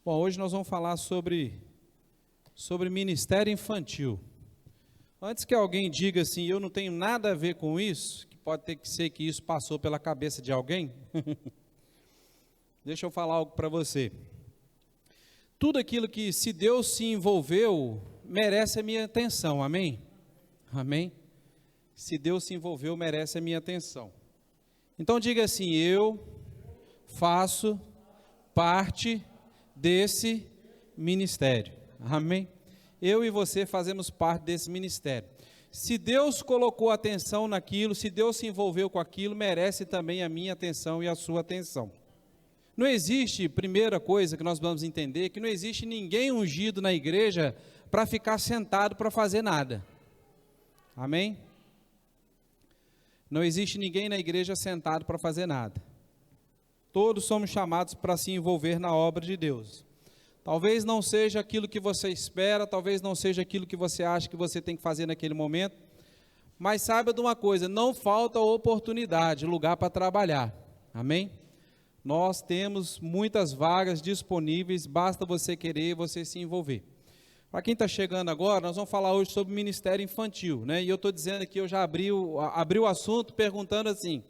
Bom, hoje nós vamos falar sobre ministério infantil. Antes que alguém diga assim, eu não tenho nada a ver com isso, que pode ter que ser que isso passou pela cabeça de alguém, deixa eu falar algo para você. Tudo aquilo que, se Deus se envolveu, merece a minha atenção, amém? Amém? Se Deus se envolveu, merece a minha atenção. Então diga assim, eu faço parte desse ministério, amém? Eu e você fazemos parte desse ministério. Se Deus colocou atenção naquilo, se Deus se envolveu com aquilo, merece também a minha atenção e a sua atenção. Não existe, primeira coisa que nós vamos entender, que não existe ninguém ungido na igreja para ficar sentado para fazer nada, amém? Não existe ninguém na igreja sentado para fazer nada. Todos somos chamados para se envolver na obra de Deus. Talvez não seja aquilo que você espera, talvez não seja aquilo que você acha que você tem que fazer naquele momento, mas saiba de uma coisa, não falta oportunidade, lugar para trabalhar, amém? Nós temos muitas vagas disponíveis, basta você querer, você se envolver. Para quem está chegando agora, nós vamos falar hoje sobre ministério infantil, né? E eu estou dizendo aqui, eu já abri o assunto perguntando assim,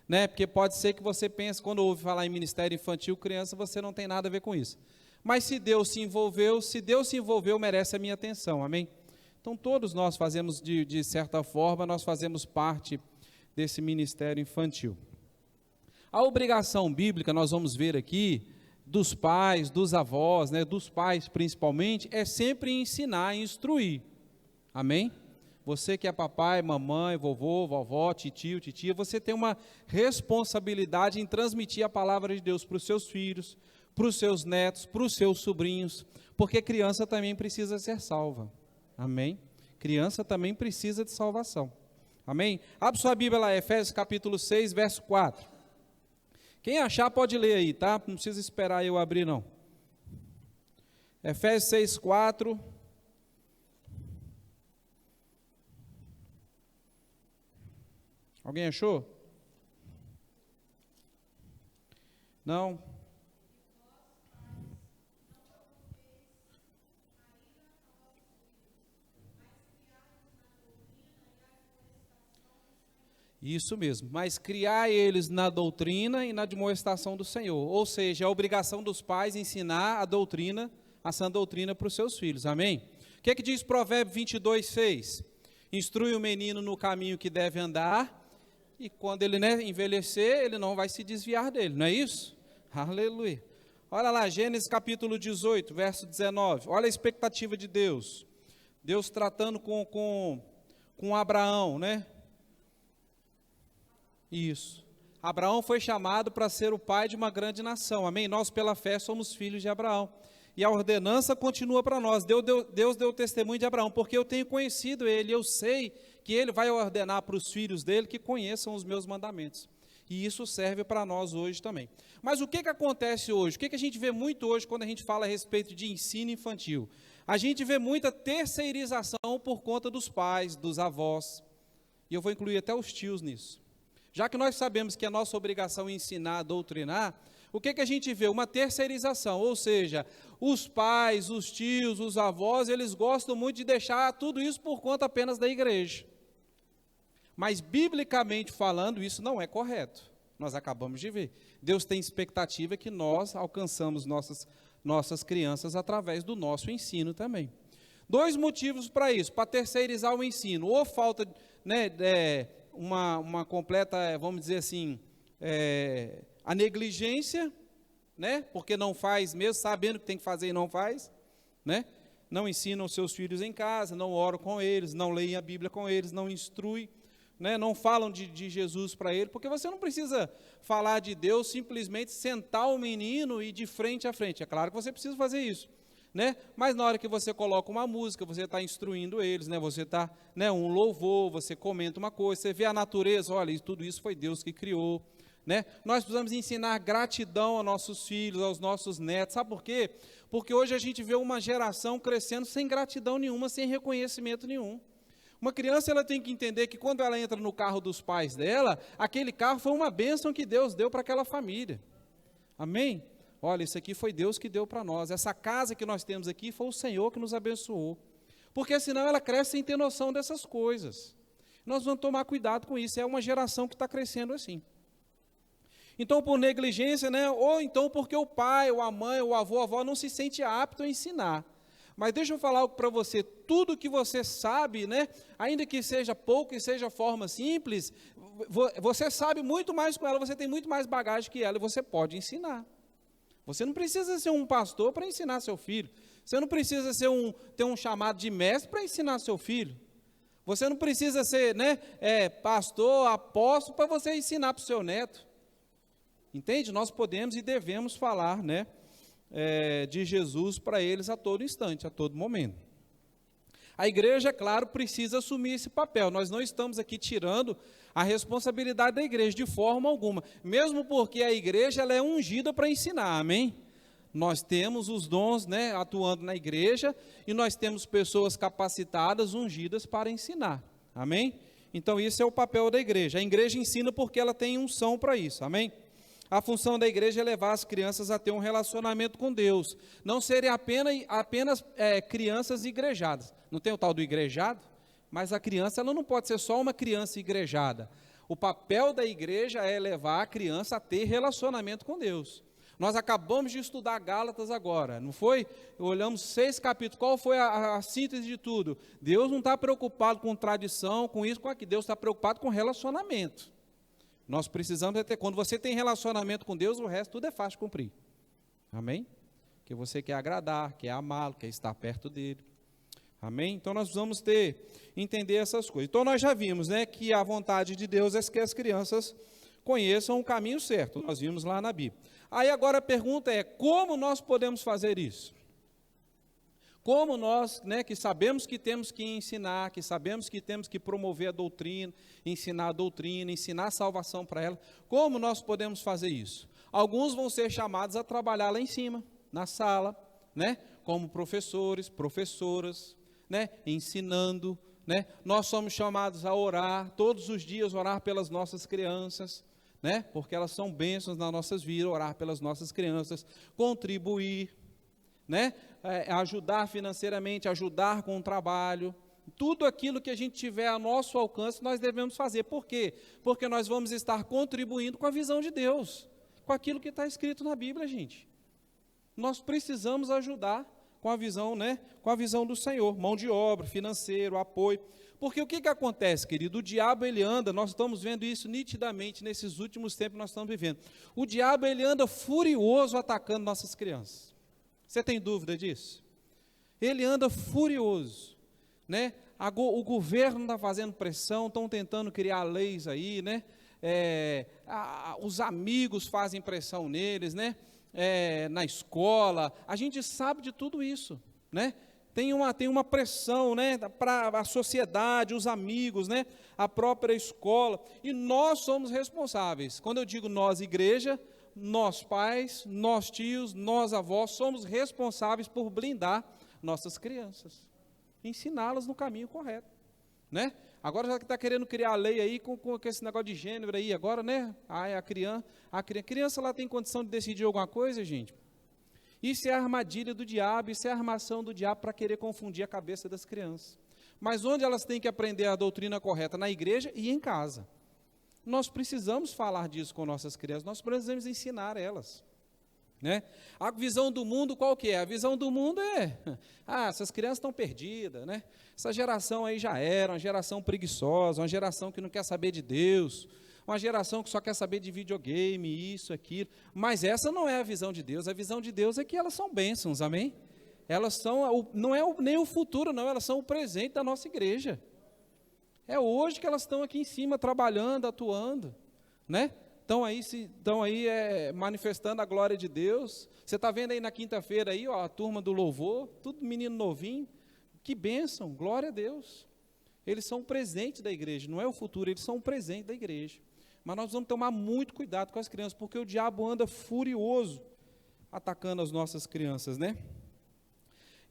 né? Porque pode ser que você pense, quando ouve falar em ministério infantil, criança, você não tem nada a ver com isso. Mas se Deus se envolveu, merece a minha atenção, amém? Então todos nós fazemos, de certa forma, nós fazemos parte desse ministério infantil. A obrigação bíblica, nós vamos ver aqui, dos pais, dos avós, né, dos pais principalmente, é sempre ensinar, instruir, amém? Você que é papai, mamãe, vovô, vovó, titio, titia, você tem uma responsabilidade em transmitir a palavra de Deus para os seus filhos, para os seus netos, para os seus sobrinhos, porque criança também precisa ser salva, amém? Criança também precisa de salvação, amém? Abre sua Bíblia lá, Efésios capítulo 6, verso 4. Quem achar pode ler aí, tá? Não precisa esperar eu abrir não. Efésios 6, 4. Alguém achou? Não? Isso mesmo, mas criar eles na doutrina e na admoestação do Senhor, ou seja, a obrigação dos pais ensinar a doutrina, a sã doutrina para os seus filhos, amém? O que é que diz Provérbios 22, 6? Instrui o menino no caminho que deve andar, e quando ele envelhecer, ele não vai se desviar dele, não é isso? Aleluia. Olha lá, Gênesis capítulo 18, verso 19, olha a expectativa de Deus, Deus tratando com Abraão, né? Isso, Abraão foi chamado para ser o pai de uma grande nação, amém? Nós pela fé somos filhos de Abraão, e a ordenança continua para nós. Deus deu testemunho de Abraão, porque eu tenho conhecido ele, eu sei que ele vai ordenar para os filhos dele que conheçam os meus mandamentos, e isso serve para nós hoje também. Mas o que acontece hoje? O que a gente vê muito hoje quando a gente fala a respeito de ensino infantil? A gente vê muita terceirização por conta dos pais, dos avós, e eu vou incluir até os tios nisso. Já que nós sabemos que é nossa obrigação ensinar, doutrinar, o que a gente vê? Uma terceirização, ou seja, os pais, os tios, os avós, eles gostam muito de deixar tudo isso por conta apenas da igreja. Mas, biblicamente falando, isso não é correto. Nós acabamos de ver. Deus tem expectativa que nós alcançamos nossas crianças através do nosso ensino também. Dois motivos para isso, para terceirizar o ensino, ou falta, né, uma completa, vamos dizer assim, a negligência, né? Porque não faz mesmo, sabendo que tem que fazer e não faz, né? Não ensinam seus filhos em casa, não oram com eles, não leem a Bíblia com eles, não instruem, né? Não falam de Jesus para ele, porque você não precisa falar de Deus, simplesmente sentar o menino e de frente a frente. É claro que você precisa fazer isso, né? Mas na hora que você coloca uma música, você está instruindo eles, né? Você está, né, um louvor, você comenta uma coisa, você vê a natureza, olha, tudo isso foi Deus que criou, né? Nós precisamos ensinar gratidão aos nossos filhos, aos nossos netos, sabe por quê? Porque hoje a gente vê uma geração crescendo sem gratidão nenhuma, sem reconhecimento nenhum. Uma criança, ela tem que entender que quando ela entra no carro dos pais dela, aquele carro foi uma bênção que Deus deu para aquela família, amém? Olha, isso aqui foi Deus que deu para nós. Essa casa que nós temos aqui foi o Senhor que nos abençoou. Porque senão ela cresce sem ter noção dessas coisas. Nós vamos tomar cuidado com isso. É uma geração que está crescendo assim. Então, por negligência, né? Ou então porque o pai, ou a mãe, ou o avô, a avó não se sente apto a ensinar. Mas deixa eu falar algo para você. Tudo que você sabe, né? Ainda que seja pouco e seja forma simples, você sabe muito mais com ela, você tem muito mais bagagem que ela e você pode ensinar. Você não precisa ser um pastor para ensinar seu filho. Você não precisa ter um chamado de mestre para ensinar seu filho. Você não precisa ser, né, pastor, apóstolo, para você ensinar para o seu neto. Entende? Nós podemos e devemos falar, né, de Jesus para eles a todo instante, a todo momento. A igreja, é claro, precisa assumir esse papel. Nós não estamos aqui tirando a responsabilidade da igreja de forma alguma, mesmo porque a igreja ela é ungida para ensinar, amém? Nós temos os dons, né, atuando na igreja e nós temos pessoas capacitadas, ungidas para ensinar, amém? Então isso é o papel da igreja. A igreja ensina porque ela tem unção para isso, amém? A função da igreja é levar as crianças a ter um relacionamento com Deus, não serem apenas crianças igrejadas. Não tem o tal do igrejado? Mas a criança ela não pode ser só uma criança igrejada. O papel da igreja é levar a criança a ter relacionamento com Deus. Nós acabamos de estudar Gálatas agora, não foi? Olhamos 6 capítulos, qual foi a síntese de tudo? Deus não está preocupado com tradição, com isso, com aquilo. Deus está preocupado com relacionamento. Nós precisamos ter, quando você tem relacionamento com Deus, o resto tudo é fácil de cumprir. Amém? Porque você quer agradar, quer amá-lo, quer estar perto dele. Amém? Então nós vamos entender essas coisas. Então nós já vimos, né, que a vontade de Deus é que as crianças conheçam o caminho certo. Nós vimos lá na Bíblia. Aí agora a pergunta é, como nós podemos fazer isso? Como nós, né, que sabemos que temos que ensinar, que sabemos que temos que promover a doutrina, ensinar a salvação para ela, como nós podemos fazer isso? Alguns vão ser chamados a trabalhar lá em cima, na sala, né, como professores, professoras, né, ensinando, né? Nós somos chamados a orar, todos os dias orar pelas nossas crianças, né, porque elas são bênçãos nas nossas vidas, orar pelas nossas crianças, contribuir, né, ajudar financeiramente, ajudar com o trabalho, tudo aquilo que a gente tiver a nosso alcance, nós devemos fazer. Por quê? Porque nós vamos estar contribuindo com a visão de Deus, com aquilo que está escrito na Bíblia, gente. Nós precisamos ajudar com a visão, né, com a visão do Senhor, mão de obra, financeiro, apoio. Porque o que acontece, querido? O diabo, ele anda, nós estamos vendo isso nitidamente nesses últimos tempos que nós estamos vivendo. O diabo, ele anda furioso atacando nossas crianças. Você tem dúvida disso? Ele anda furioso, né? O governo está fazendo pressão, estão tentando criar leis aí, né? Os amigos fazem pressão neles, né? Na escola, a gente sabe de tudo isso, né? Tem uma pressão, né, para a sociedade, os amigos, né, a própria escola, e nós somos responsáveis. Quando eu digo nós, igreja, nós pais, nós tios, nós avós, somos responsáveis por blindar nossas crianças, ensiná-las no caminho correto, né? Agora já que está querendo criar a lei aí com esse negócio de gênero aí, agora, né? A criança lá tem condição de decidir alguma coisa, gente? Isso é a armadilha do diabo, isso é a armação do diabo para querer confundir a cabeça das crianças. Mas onde elas têm que aprender a doutrina correta? Na igreja e em casa. Nós precisamos falar disso com nossas crianças, nós precisamos ensinar elas, né? A visão do mundo qual que é? A visão do mundo é, essas crianças estão perdidas, né? Essa geração aí já era, uma geração preguiçosa, uma geração que não quer saber de Deus, uma geração que só quer saber de videogame, isso, aquilo, mas essa não é a visão de Deus. A visão de Deus é que elas são bênçãos, amém? Elas são, não é nem o futuro não, elas são o presente da nossa igreja. É hoje que elas estão aqui em cima, trabalhando, atuando, né? Estão aí manifestando a glória de Deus. Você está vendo aí na quinta-feira aí, ó, a turma do louvor, tudo menino novinho, que bênção, glória a Deus. Eles são o presente da igreja, não é o futuro, eles são o presente da igreja. Mas nós vamos tomar muito cuidado com as crianças, porque o diabo anda furioso, atacando as nossas crianças, né?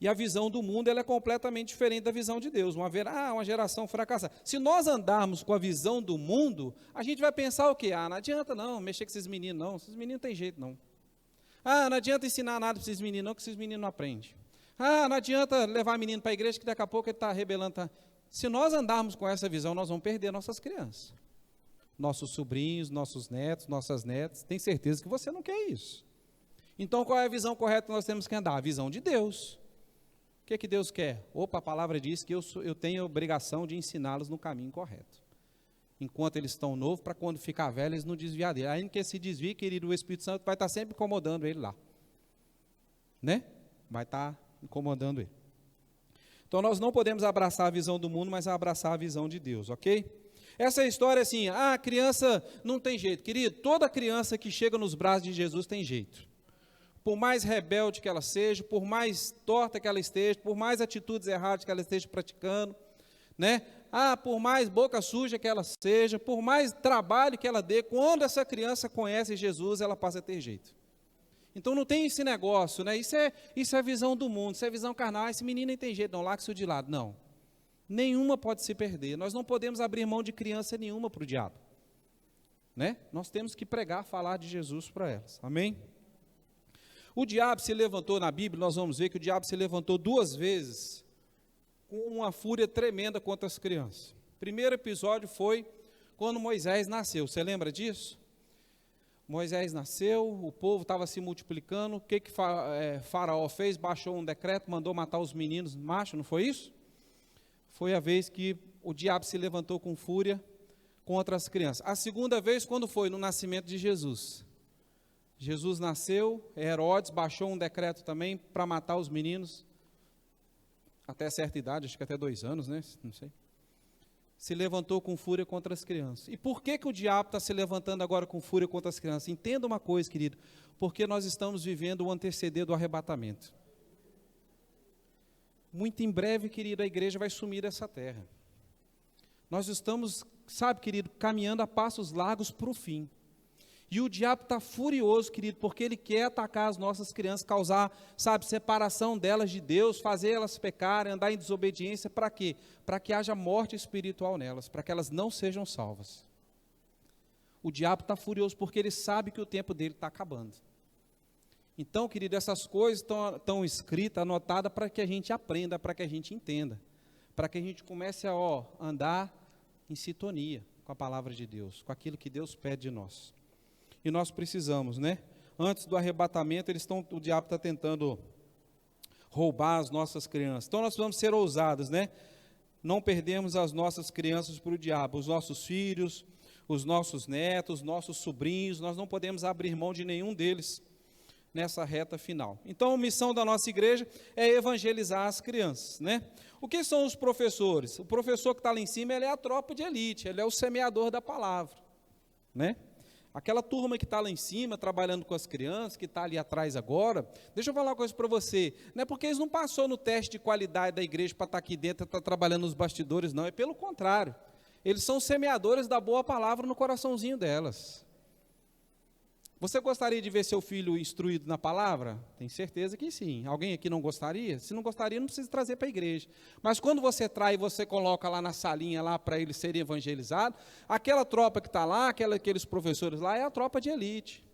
E a visão do mundo ela é completamente diferente da visão de Deus. Uma geração fracassada. Se nós andarmos com a visão do mundo, a gente vai pensar o quê? Não adianta não mexer com esses meninos não tem jeito não. Ah, não adianta ensinar nada para esses meninos, não, que esses meninos não aprendem. Ah, não adianta levar menino para a igreja, que daqui a pouco ele está rebelando. Tá. Se nós andarmos com essa visão, nós vamos perder nossas crianças. Nossos sobrinhos, nossos netos, nossas netas. Tem certeza que você não quer isso. Então, qual é a visão correta que nós temos que andar? A visão de Deus. O que é que Deus quer? Opa, a palavra diz que eu tenho a obrigação de ensiná-los no caminho correto. Enquanto eles estão novos, para quando ficar velho, eles não desviar dele. Ainda que se desvie, querido, o Espírito Santo vai estar sempre incomodando ele lá. Né? Vai estar incomodando ele. Então, nós não podemos abraçar a visão do mundo, mas abraçar a visão de Deus, ok? Essa história assim, a criança não tem jeito. Querido, toda criança que chega nos braços de Jesus tem jeito. Por mais rebelde que ela seja, por mais torta que ela esteja, por mais atitudes erradas que ela esteja praticando, né? Por mais boca suja que ela seja, por mais trabalho que ela dê, quando essa criança conhece Jesus, ela passa a ter jeito. Então não tem esse negócio, né? Isso é a visão do mundo, isso é a visão carnal. Esse menino não tem jeito, não, larga isso de lado. Não. Nenhuma pode se perder. Nós não podemos abrir mão de criança nenhuma para o diabo. Né? Nós temos que pregar, falar de Jesus para elas. Amém? O diabo se levantou na Bíblia, nós vamos ver que o diabo se levantou 2 vezes com uma fúria tremenda contra as crianças. O primeiro episódio foi quando Moisés nasceu. Você lembra disso? Moisés nasceu, o povo estava se multiplicando. O que Faraó fez? Baixou um decreto, mandou matar os meninos machos, não foi isso? Foi a vez que o diabo se levantou com fúria contra as crianças. A segunda vez, quando foi? No nascimento de Jesus. Jesus nasceu, Herodes baixou um decreto também para matar os meninos, até certa idade, acho que até 2 anos, né? Não sei. Se levantou com fúria contra as crianças. E por que o diabo está se levantando agora com fúria contra as crianças? Entenda uma coisa, querido, porque nós estamos vivendo o anteceder do arrebatamento. Muito em breve, querido, a igreja vai sumir dessa terra. Nós estamos, sabe, querido, caminhando a passos largos para o fim. E o diabo está furioso, querido, porque ele quer atacar as nossas crianças, causar, sabe, separação delas de Deus, fazer elas pecarem, andar em desobediência, para quê? Para que haja morte espiritual nelas, para que elas não sejam salvas. O diabo está furioso porque ele sabe que o tempo dele está acabando. Então, querido, essas coisas estão escritas, anotadas, para que a gente aprenda, para que a gente entenda, para que a gente comece a andar em sintonia com a palavra de Deus, com aquilo que Deus pede de nós. E nós precisamos, né? Antes do arrebatamento, o diabo está tentando roubar as nossas crianças. Então nós vamos ser ousados, né? Não perdemos as nossas crianças para o diabo, os nossos filhos, os nossos netos, nossos sobrinhos, nós não podemos abrir mão de nenhum deles nessa reta final. Então a missão da nossa igreja é evangelizar as crianças, né? O que são os professores? O professor que está lá em cima, ele é a tropa de elite, ele é o semeador da palavra, né? Aquela turma que está lá em cima, trabalhando com as crianças, que está ali atrás agora, deixa eu falar uma coisa para você, não é porque eles não passou no teste de qualidade da igreja para estar aqui dentro, estar trabalhando nos bastidores, não, é pelo contrário, eles são semeadores da boa palavra no coraçãozinho delas. Você gostaria de ver seu filho instruído na palavra? Tenho certeza que sim. Alguém aqui não gostaria? Se não gostaria, não precisa trazer para a igreja. Mas quando você traz e você coloca lá na salinha lá para eles serem evangelizados, aquela tropa que está lá, aqueles professores lá, é a tropa de elite.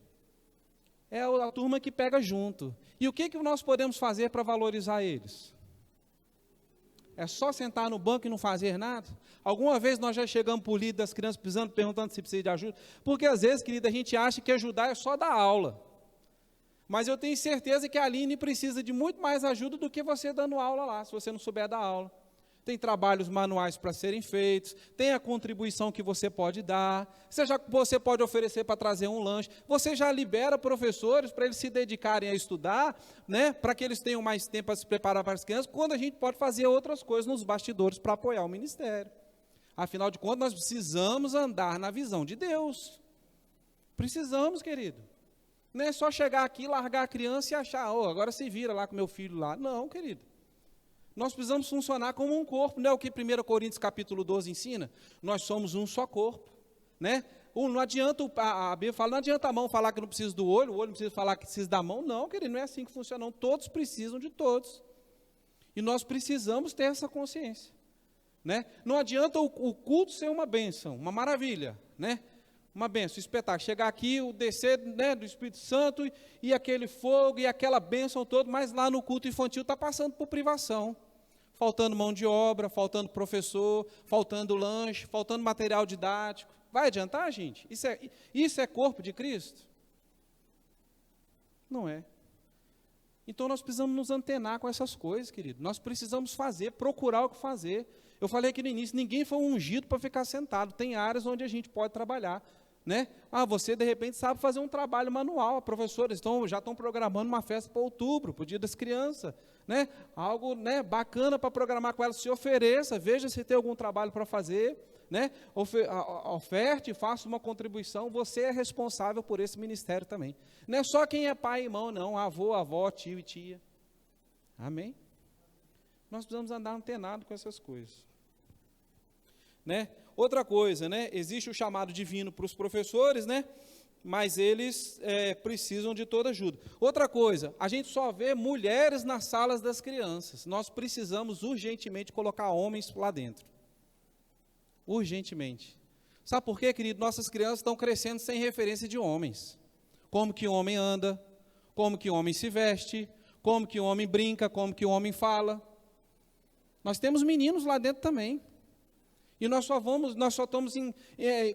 É a turma que pega junto. E o que nós podemos fazer para valorizar eles? É só sentar no banco e não fazer nada? Alguma vez nós já chegamos por líder das crianças pisando, perguntando se precisa de ajuda? Porque às vezes, querida, a gente acha que ajudar é só dar aula. Mas eu tenho certeza que a Aline precisa de muito mais ajuda do que você dando aula lá, se você não souber dar aula. Tem trabalhos manuais para serem feitos, tem a contribuição que você pode dar, você pode oferecer para trazer um lanche, você já libera professores para eles se dedicarem a estudar, né, para que eles tenham mais tempo para se preparar para as crianças, quando a gente pode fazer outras coisas nos bastidores para apoiar o ministério. Afinal de contas, nós precisamos andar na visão de Deus. Precisamos, querido. Não é só chegar aqui, largar a criança e achar, agora se vira lá com meu filho lá. Não, querido. Nós precisamos funcionar como um corpo, não é o que 1 Coríntios capítulo 12 ensina? Nós somos um só corpo, né? Não adianta, a Bíblia fala, não adianta a mão falar que não precisa do olho, o olho não precisa falar que precisa da mão, não, querido, não é assim que funciona, não. Todos precisam de todos, e nós precisamos ter essa consciência, né? Não adianta o culto ser uma bênção, uma maravilha, né? Uma bênção, espetáculo. Chegar aqui, o descer, né, do Espírito Santo, e aquele fogo, e aquela bênção toda, mas lá no culto infantil está passando por privação. Faltando mão de obra, faltando professor, faltando lanche, faltando material didático. Vai adiantar, gente? Isso é corpo de Cristo? Não é. Então nós precisamos nos antenar com essas coisas, querido. Nós precisamos fazer, procurar o que fazer. Eu falei aqui no início, ninguém foi ungido para ficar sentado. Tem áreas onde a gente pode trabalhar, né? Você de repente sabe fazer um trabalho manual. Professores já estão programando uma festa para outubro, para o Dia das Crianças, né? Algo, né, bacana para programar com elas. Se ofereça, veja se tem algum trabalho para fazer, né? Oferte, faça uma contribuição. Você é responsável por esse ministério também. Não é só quem é pai e irmão, não. Avô, avó, tio e tia. Amém? Nós precisamos andar antenado com essas coisas, né? Outra coisa, né? Existe o chamado divino para os professores, né? Mas eles precisam de toda ajuda. Outra coisa, a gente só vê mulheres nas salas das crianças. Nós precisamos urgentemente colocar homens lá dentro. Urgentemente. Sabe por quê, querido? Nossas crianças estão crescendo sem referência de homens. Como que o homem anda, como que o homem se veste, como que o homem brinca, como que o homem fala. Nós temos meninos lá dentro também. E nós só estamos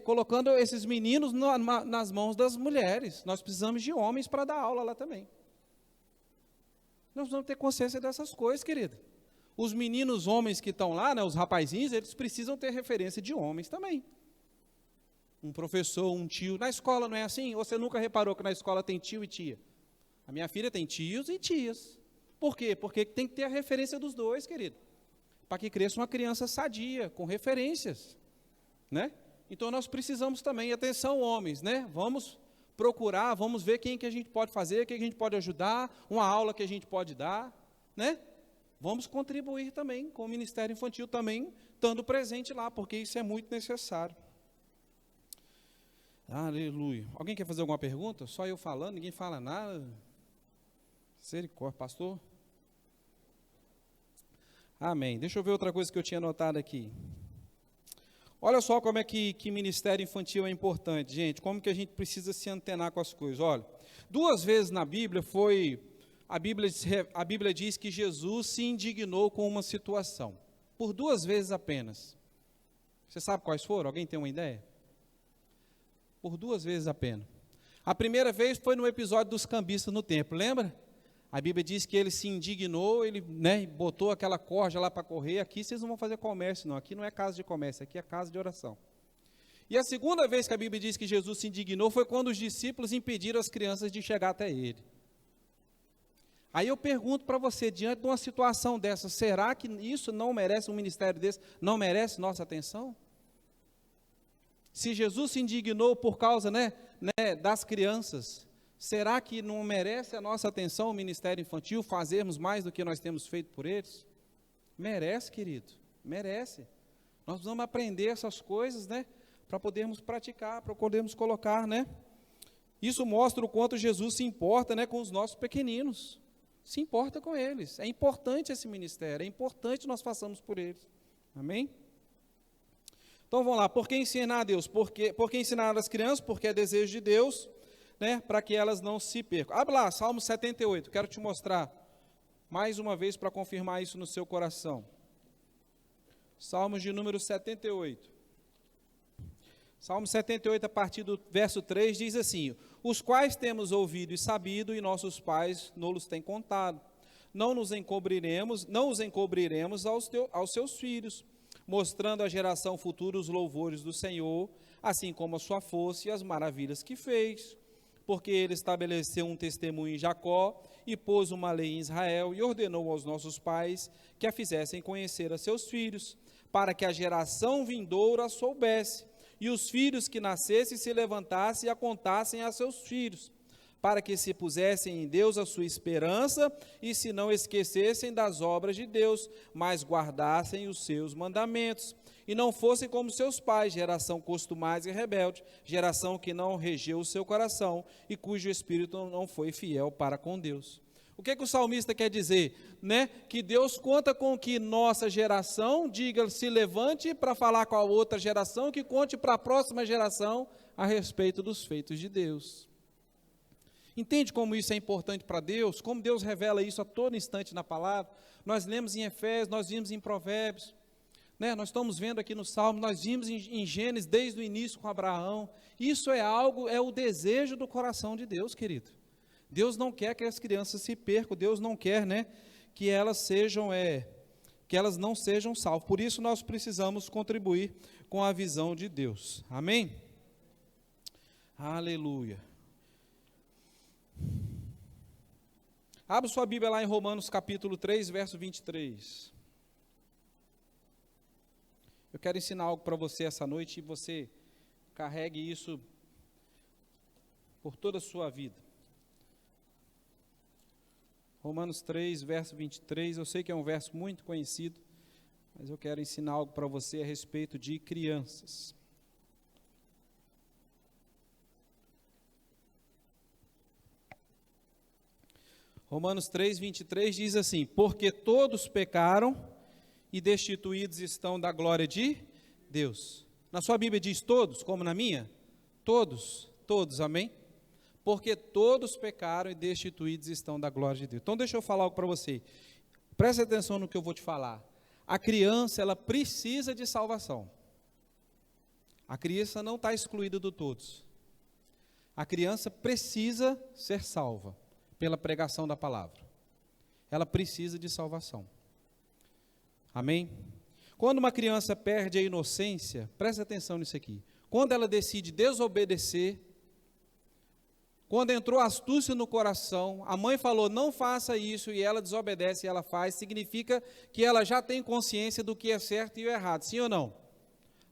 colocando esses meninos nas mãos das mulheres. Nós precisamos de homens para dar aula lá também. Nós precisamos ter consciência dessas coisas, querido. Os meninos homens que estão lá, né, os rapazinhos, eles precisam ter referência de homens também. Um professor, um tio. Na escola não é assim? Você nunca reparou que na escola tem tio e tia? A minha filha tem tios e tias. Por quê? Porque tem que ter a referência dos dois, querido. Para que cresça uma criança sadia, com referências, né? Então nós precisamos também, atenção homens, né? Vamos procurar, vamos ver quem que a gente pode fazer, quem que a gente pode ajudar, uma aula que a gente pode dar, né? Vamos contribuir também com o Ministério Infantil também, estando presente lá, porque isso é muito necessário. Aleluia. Alguém quer fazer alguma pergunta? Só eu falando, ninguém fala nada? Misericórdia, pastor? Amém. Deixa eu ver outra coisa que eu tinha anotado aqui. Olha só como é que ministério infantil é importante, gente. Como que a gente precisa se antenar com as coisas. Olha, 2 vezes na Bíblia a Bíblia diz que Jesus se indignou com uma situação. Por 2 vezes apenas. Você sabe quais foram? Alguém tem uma ideia? Por 2 vezes apenas. A primeira vez foi no episódio dos cambistas no templo, lembra? A Bíblia diz que ele se indignou, ele, né, botou aquela corda lá para correr. Aqui vocês não vão fazer comércio, não. Aqui não é casa de comércio, aqui é casa de oração. E a segunda vez que a Bíblia diz que Jesus se indignou foi quando os discípulos impediram as crianças de chegar até ele. Aí eu pergunto para você, diante de uma situação dessa, será que isso não merece, um ministério desse, não merece nossa atenção? Se Jesus se indignou por causa, né, das crianças, será que não merece a nossa atenção o ministério infantil, fazermos mais do que nós temos feito por eles? Merece, querido, merece. Nós precisamos aprender essas coisas, né, para podermos praticar, para podermos colocar, né. Isso mostra o quanto Jesus se importa, né, com os nossos pequeninos. Se importa com eles. É importante esse ministério, é importante nós façamos por eles. Amém? Então vamos lá, por que ensinar a Deus? Por que ensinar as crianças? Porque é desejo de Deus, né, para que elas não se percam. Abre lá, Salmo 78, quero te mostrar mais uma vez para confirmar isso no seu coração. Salmos de número 78. Salmo 78, a partir do verso 3, diz assim: os quais temos ouvido e sabido, e nossos pais nos têm contado. Não os encobriremos aos seus filhos, mostrando à geração futura os louvores do Senhor, assim como a sua força e as maravilhas que fez. Porque ele estabeleceu um testemunho em Jacó, e pôs uma lei em Israel, e ordenou aos nossos pais que a fizessem conhecer a seus filhos, para que a geração vindoura soubesse, e os filhos que nascessem se levantassem e a contassem a seus filhos, para que se pusessem em Deus a sua esperança, e se não esquecessem das obras de Deus, mas guardassem os seus mandamentos, e não fossem como seus pais, geração costumaz e rebelde, geração que não regeu o seu coração, e cujo espírito não foi fiel para com Deus. O que o salmista quer dizer? Né? Que Deus conta com que nossa geração, se levante para falar com a outra geração, que conte para a próxima geração a respeito dos feitos de Deus. Entende como isso é importante para Deus? Como Deus revela isso a todo instante na palavra? Nós lemos em Efésios, nós vimos em Provérbios, né? Nós estamos vendo aqui no Salmo, nós vimos em Gênesis desde o início com Abraão. Isso é algo, é o desejo do coração de Deus, querido. Deus não quer que as crianças se percam, Deus não quer, né, que elas não sejam salvas. Por isso nós precisamos contribuir com a visão de Deus. Amém? Aleluia. Abra sua Bíblia lá em Romanos capítulo 3, verso 23. Eu quero ensinar algo para você essa noite e você carregue isso por toda a sua vida. Romanos 3, verso 23, eu sei que é um verso muito conhecido, mas eu quero ensinar algo para você a respeito de crianças. Romanos 3, 23 diz assim: porque todos pecaram e destituídos estão da glória de Deus. Na sua Bíblia diz todos, como na minha? Todos, amém? Porque todos pecaram e destituídos estão da glória de Deus. Então deixa eu falar algo para você. Preste atenção no que eu vou te falar. A criança, ela precisa de salvação. A criança não está excluída do todos. A criança precisa ser salva pela pregação da palavra. Ela precisa de salvação. Amém? Quando uma criança perde a inocência, preste atenção nisso aqui. Quando ela decide desobedecer, quando entrou astúcia no coração, a mãe falou, não faça isso, e ela desobedece e ela faz, significa que ela já tem consciência do que é certo e o errado, sim ou não?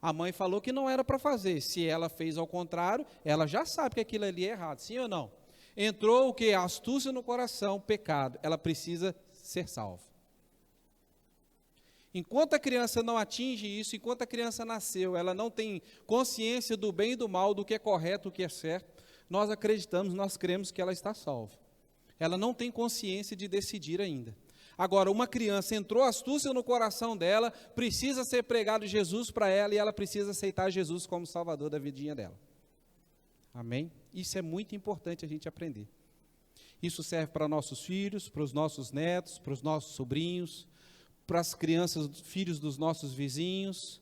A mãe falou que não era para fazer, se ela fez ao contrário, ela já sabe que aquilo ali é errado, sim ou não? Entrou o que? Astúcia no coração, pecado, ela precisa ser salva. Enquanto a criança não atinge isso, enquanto a criança nasceu, ela não tem consciência do bem e do mal, do que é correto, do que é certo, nós acreditamos, nós cremos que ela está salva. Ela não tem consciência de decidir ainda. Agora, uma criança entrou astúcia no coração dela, precisa ser pregado Jesus para ela e ela precisa aceitar Jesus como Salvador da vidinha dela. Amém? Isso é muito importante a gente aprender. Isso serve para nossos filhos, para os nossos netos, para os nossos sobrinhos, para as crianças, filhos dos nossos vizinhos,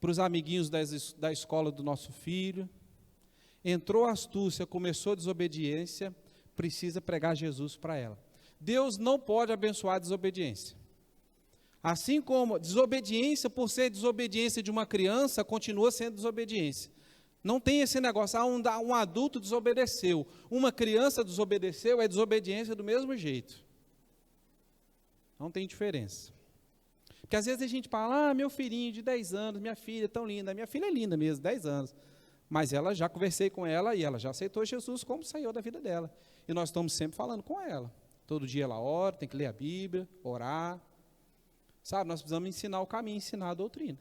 para os amiguinhos da escola do nosso filho. Entrou astúcia, começou a desobediência, precisa pregar Jesus para ela. Deus não pode abençoar a desobediência. Assim como desobediência, por ser desobediência de uma criança, continua sendo desobediência. Não tem esse negócio, um adulto desobedeceu, uma criança desobedeceu, é desobediência do mesmo jeito. Não tem diferença. Porque às vezes a gente fala, meu filhinho de 10 anos, minha filha é tão linda, minha filha é linda mesmo, 10 anos. Mas ela, já conversei com ela e ela já aceitou Jesus como Senhor da vida dela. E nós estamos sempre falando com ela. Todo dia ela ora, tem que ler a Bíblia, orar. Sabe, nós precisamos ensinar o caminho, ensinar a doutrina.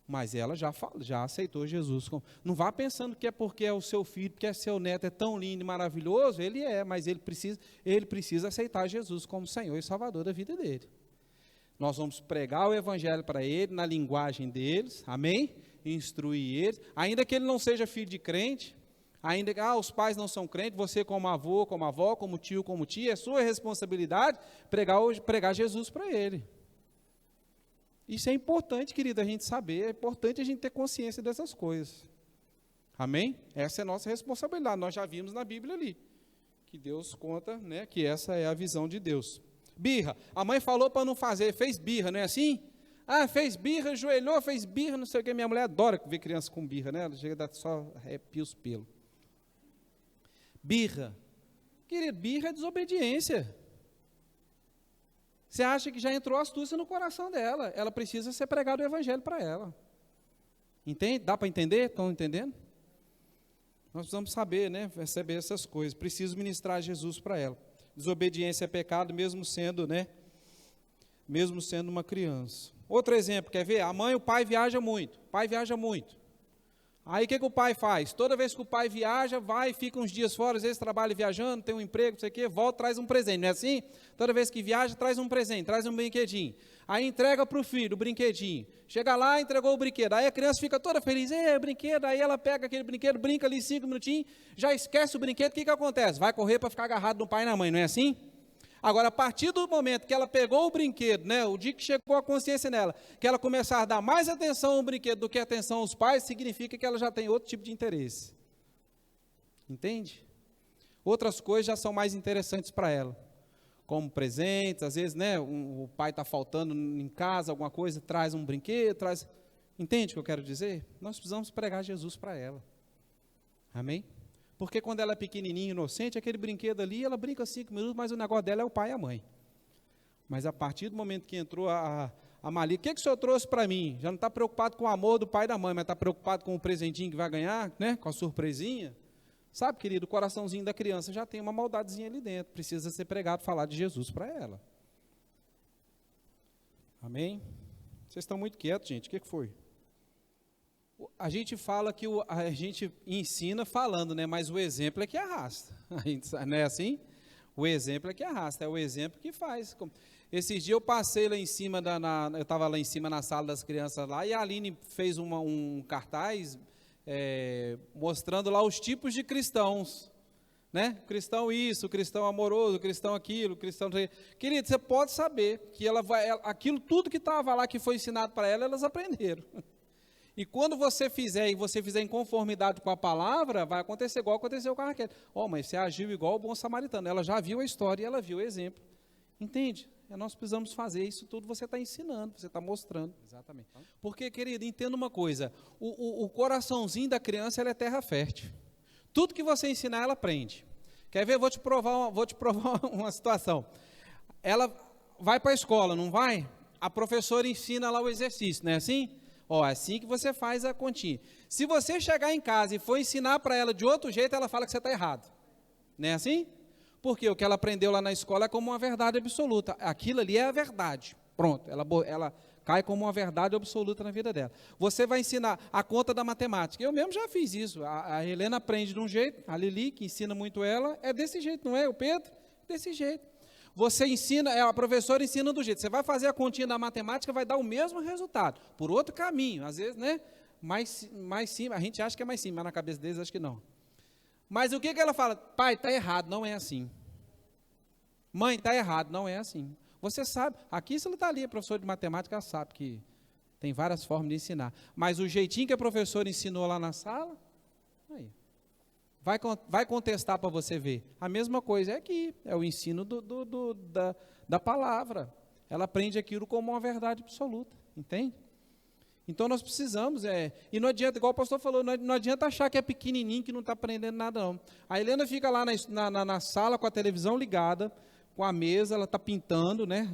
Mas ela já aceitou Jesus. Não vá pensando que é porque é o seu filho, porque é seu neto, é tão lindo e maravilhoso. Ele é, mas ele precisa aceitar Jesus como Senhor e Salvador da vida dele. Nós vamos pregar o Evangelho para ele, na linguagem deles, amém? Instruir eles, ainda que ele não seja filho de crente, ainda que os pais não são crentes, você como avô, como avó, como tio, como tia, é sua responsabilidade pregar Jesus para ele. Isso é importante, querido, a gente saber, é importante a gente ter consciência dessas coisas. Amém? Essa é a nossa responsabilidade, nós já vimos na Bíblia ali, que Deus conta, né, que essa é a visão de Deus. Birra, a mãe falou para não fazer, fez birra, não é assim? Fez birra, ajoelhou, fez birra, não sei o que, minha mulher adora ver criança com birra, né? Ela chega a dar só arrepia os pelos. Birra. Querido, birra é desobediência. Você acha que já entrou astúcia no coração dela, ela precisa ser pregado o Evangelho para ela. Entende? Dá para entender? Estão entendendo? Nós precisamos saber, né? Receber essas coisas, preciso ministrar Jesus para ela. Desobediência é pecado, mesmo sendo, né? Mesmo sendo uma criança. Outro exemplo, quer ver? A mãe e o pai viajam muito. O pai viaja muito. Aí o que o pai faz? Toda vez que o pai viaja, vai, fica uns dias fora, às vezes trabalha viajando, tem um emprego, não sei o quê, volta, traz um presente, não é assim? Toda vez que viaja, traz um presente, traz um brinquedinho. Aí entrega para o filho o brinquedinho. Chega lá, entregou o brinquedo. Aí a criança fica toda feliz, brinquedo. Aí ela pega aquele brinquedo, brinca ali 5 minutinhos, já esquece o brinquedo, o que acontece? Vai correr para ficar agarrado no pai e na mãe, não é assim? Agora, a partir do momento que ela pegou o brinquedo, né, o dia que chegou a consciência nela, que ela começar a dar mais atenção ao brinquedo do que atenção aos pais, significa que ela já tem outro tipo de interesse. Entende? Outras coisas já são mais interessantes para ela, como presentes, às vezes, né, o pai está faltando em casa, alguma coisa, traz um brinquedo, traz... Entende o que eu quero dizer? Nós precisamos pregar Jesus para ela. Amém? Porque quando ela é pequenininha, inocente, aquele brinquedo ali, ela brinca 5 minutos, mas o negócio dela é o pai e a mãe. Mas a partir do momento que entrou a Mali, o que o senhor trouxe para mim? Já não está preocupado com o amor do pai e da mãe, mas está preocupado com o presentinho que vai ganhar, né? Com a surpresinha. Sabe, querido, o coraçãozinho da criança já tem uma maldadezinha ali dentro, precisa ser pregado, falar de Jesus para ela. Amém? Vocês estão muito quietos, gente, o que foi? A gente fala que a gente ensina falando, né? Mas o exemplo é que arrasta. Não é assim? O exemplo é que arrasta, é o exemplo que faz. Esses dias eu passei lá em cima, eu estava lá em cima na sala das crianças lá, e a Aline fez um cartaz mostrando lá os tipos de cristãos. Né? Cristão isso, cristão amoroso, cristão aquilo, cristão... Querido, você pode saber que aquilo tudo que estava lá, que foi ensinado para ela, elas aprenderam. E quando você fizer, em conformidade com a palavra, vai acontecer igual aconteceu com a Raquel. Mas você agiu igual o bom samaritano. Ela já viu a história e ela viu o exemplo. Entende? Nós precisamos fazer isso tudo, você está ensinando, você está mostrando. Exatamente. Porque, querido, entenda uma coisa, o coraçãozinho da criança, ele é terra fértil. Tudo que você ensinar, ela aprende. Quer ver? Vou te provar uma situação. Ela vai para a escola, não vai? A professora ensina lá o exercício, não é assim? É assim que você faz a continha. Se você chegar em casa e for ensinar para ela de outro jeito, ela fala que você está errado. Não é assim? Porque o que ela aprendeu lá na escola é como uma verdade absoluta. Aquilo ali é a verdade. Pronto, ela cai como uma verdade absoluta na vida dela. Você vai ensinar a conta da matemática. Eu mesmo já fiz isso. A Helena aprende de um jeito, a Lili, que ensina muito ela, é desse jeito, não é? O Pedro, desse jeito. Você ensina, a professora ensina do jeito. Você vai fazer a continha da matemática, vai dar o mesmo resultado, por outro caminho. Às vezes, né? Mais simples, a gente acha que é mais simples, mas na cabeça deles acho que não. Mas o que ela fala? Pai, está errado, não é assim. Mãe, está errado, não é assim. Você sabe, aqui se ela está ali, a professora de matemática, ela sabe que tem várias formas de ensinar. Mas o jeitinho que a professora ensinou lá na sala, aí. Vai contestar para você ver. A mesma coisa é aqui, é o ensino da palavra. Ela aprende aquilo como uma verdade absoluta, entende? Então nós precisamos, e não adianta, igual o pastor falou, não adianta achar que é pequenininho, que não está aprendendo nada não. A Helena fica lá na sala com a televisão ligada, com a mesa, ela está pintando, né?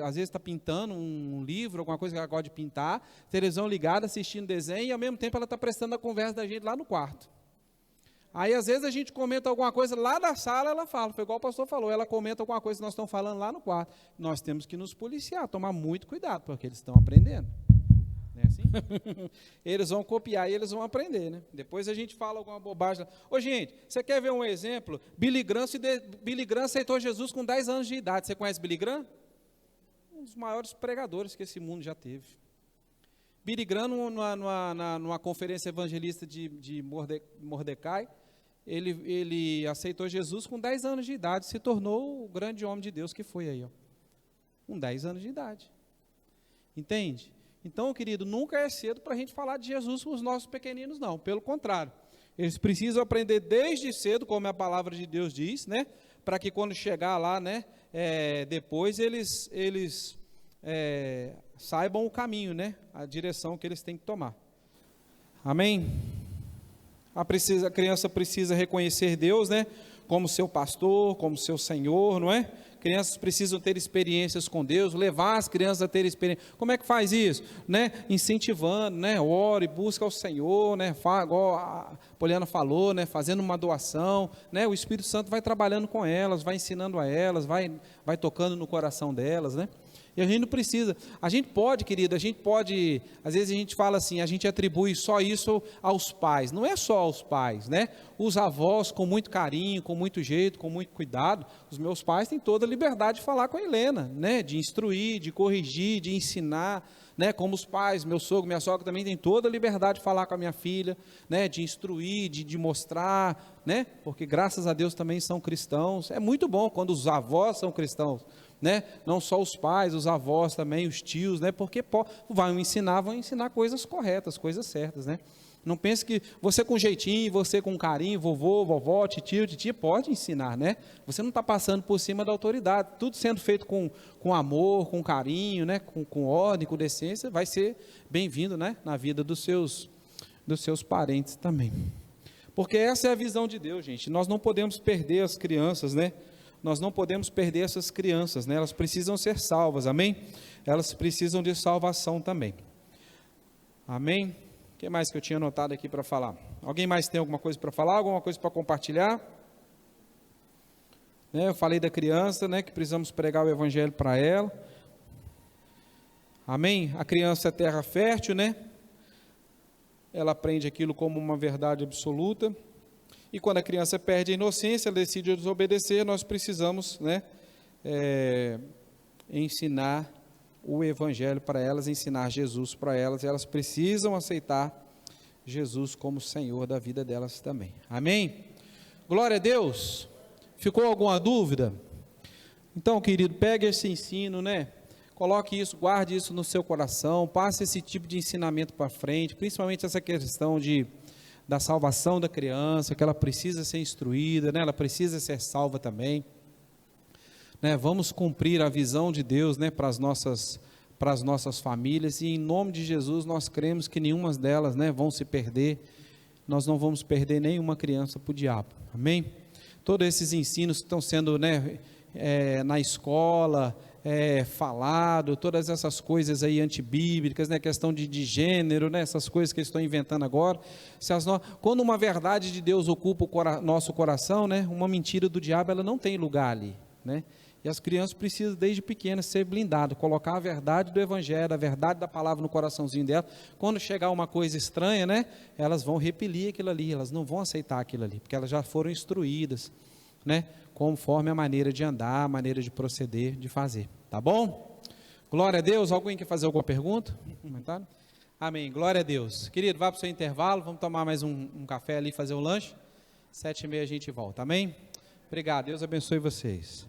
Às vezes está pintando um livro, alguma coisa que ela gosta de pintar, televisão ligada, assistindo desenho, e ao mesmo tempo ela está prestando a conversa da gente lá no quarto. Aí, às vezes, a gente comenta alguma coisa lá da sala, ela fala, foi igual o pastor falou, ela comenta alguma coisa que nós estamos falando lá no quarto. Nós temos que nos policiar, tomar muito cuidado, porque eles estão aprendendo. Não é assim? Eles vão copiar e eles vão aprender, né? Depois a gente fala alguma bobagem. Gente, você quer ver um exemplo? Billy Graham aceitou Jesus com 10 anos de idade. Você conhece Billy Graham? Um dos maiores pregadores que esse mundo já teve. Billy Graham, numa conferência evangelista de Mordecai, ele aceitou Jesus com 10 anos de idade, se tornou o grande homem de Deus que foi aí, com 10 anos de idade. Entende? Então, querido, nunca é cedo para a gente falar de Jesus com os nossos pequeninos, não. Pelo contrário, eles precisam aprender desde cedo, como a palavra de Deus diz, né? Para que quando chegar lá, né? Depois eles saibam o caminho, né? A direção que eles têm que tomar. Amém? A criança precisa reconhecer Deus, né? Como seu pastor, como seu Senhor, não é? Crianças precisam ter experiências com Deus, levar as crianças a ter experiência. Como é que faz isso? Né? Incentivando, né? Ore, busca ao Senhor, né? Igual a Poliana falou, né? Fazendo uma doação, né? O Espírito Santo vai trabalhando com elas, vai ensinando a elas, vai tocando no coração delas, né? E a gente não precisa, a gente pode, querido, às vezes a gente fala assim, a gente atribui só isso aos pais, não é só aos pais, né? Os avós com muito carinho, com muito jeito, com muito cuidado, os meus pais têm toda a liberdade de falar com a Helena, né? De instruir, de corrigir, de ensinar, né? Como os pais, meu sogro, minha sogra também tem toda a liberdade de falar com a minha filha, né? De instruir, de mostrar, né? Porque graças a Deus também são cristãos, é muito bom quando os avós são cristãos, né? Não só os pais, os avós também, os tios, né? Porque vão ensinar coisas corretas, coisas certas, né? Não pense que você com jeitinho, você com carinho, vovô, vovó, titio, titia, pode ensinar, né? Você não está passando por cima da autoridade, tudo sendo feito com amor, com carinho, né? Com ordem, com decência, vai ser bem-vindo, né? Na vida dos seus parentes também. Porque essa é a visão de Deus, gente. Nós não podemos perder as crianças, né? Nós não podemos perder essas crianças, né? Elas precisam ser salvas, amém? Elas precisam de salvação também. Amém? O que mais que eu tinha anotado aqui para falar? Alguém mais tem alguma coisa para falar? Alguma coisa para compartilhar? Né, eu falei da criança, né, que precisamos pregar o evangelho para ela. Amém? A criança é terra fértil, né? Ela aprende aquilo como uma verdade absoluta. E quando a criança perde a inocência, ela decide desobedecer, nós precisamos, né, ensinar o evangelho para elas, ensinar Jesus para elas, e elas precisam aceitar Jesus como Senhor da vida delas também. Amém? Glória a Deus. Ficou alguma dúvida? Então, querido, pegue esse ensino, né? Coloque isso, guarde isso no seu coração, passe esse tipo de ensinamento para frente, principalmente essa questão da salvação da criança, que ela precisa ser instruída, né? Ela precisa ser salva também. Né, vamos cumprir a visão de Deus, né, para as nossas famílias, e em nome de Jesus nós cremos que nenhuma delas, né, vão se perder. Nós não vamos perder nenhuma criança para o diabo, amém? Todos esses ensinos que estão sendo, né, na escola, falado, todas essas coisas aí antibíblicas, né, questão de gênero, né, essas coisas que eles estão inventando agora, quando uma verdade de Deus ocupa o nosso coração, né, uma mentira do diabo, ela não tem lugar ali, né? E as crianças precisam, desde pequenas, ser blindadas, colocar a verdade do evangelho, a verdade da palavra no coraçãozinho dela. Quando chegar uma coisa estranha, né, elas vão repelir aquilo ali, elas não vão aceitar aquilo ali, porque elas já foram instruídas, né, conforme a maneira de andar, a maneira de proceder, de fazer. Tá bom? Glória a Deus. Alguém quer fazer alguma pergunta? Comentário? Amém. Glória a Deus. Querido, vá para o seu intervalo, vamos tomar mais um café ali, fazer um lanche. 7h30 a gente volta. Amém? Obrigado. Deus abençoe vocês.